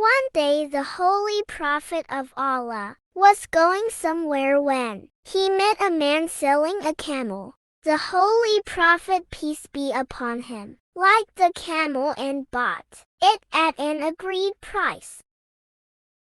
One day the holy prophet of Allah was going somewhere when he met a man selling a camel. The holy prophet, peace be upon him, liked the camel and bought it at an agreed price.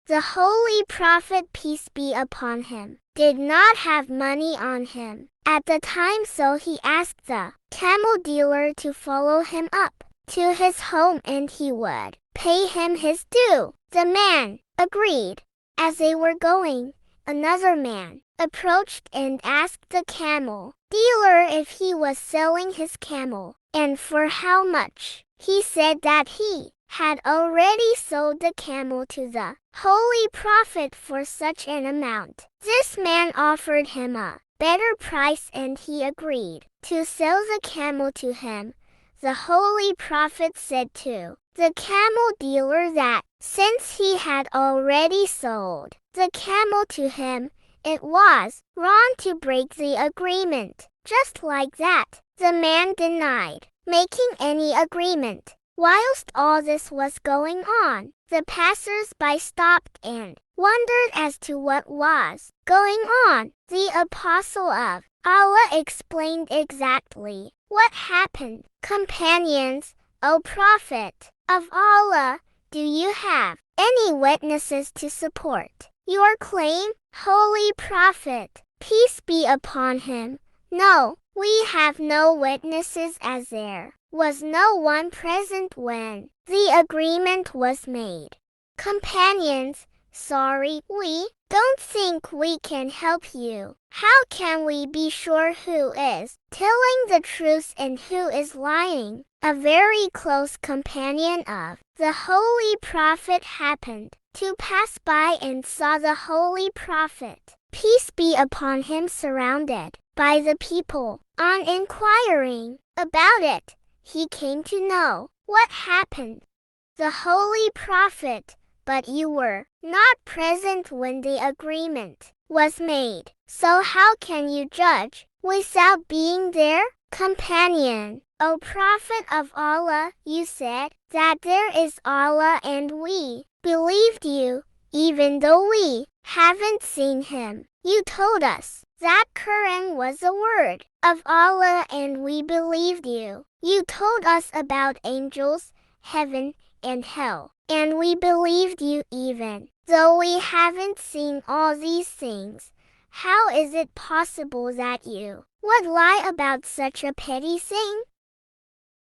The holy prophet, peace be upon him, did not have money on him at the time, so he asked the camel dealer to follow him up to his home and he would pay him his due. The man agreed. As they were going, another man approached and asked the camel dealer if he was selling his camel and for how much. He said that he had already sold the camel to the holy prophet for such an amount. This man offered him a better price and he agreed to sell the camel to him. The holy prophet said to the camel dealer that since he had already sold the camel to him, it was wrong to break the agreement. Just like that, the man denied making any agreement. Whilst all this was going on, the passers-by stopped and wondered as to what was going on. The apostle of Allah explained exactly what happened. Companions, O Prophet of Allah, do you have any witnesses to support your claim? Holy Prophet, peace be upon him, no, we have no witnesses, as there was no one present when the agreement was made. Companions, sorry, we don't think we can help you. How can we be sure who is telling the truth and who is lying? A very close companion of the Holy Prophet happened to pass by and saw the Holy Prophet, peace be upon him, surrounded by the people. On inquiring about it, he came to know what happened. The Holy Prophet, but you were not present when the agreement was made, so how can you judge without being there? Companion, O Prophet of Allah, you said that there is Allah and we believed you, even though we haven't seen him. You told us that Quran was a word of Allah and we believed you. You told us about angels, heaven, and hell, and we believed you even though we haven't seen all these things. How is it possible that you would lie about such a petty thing?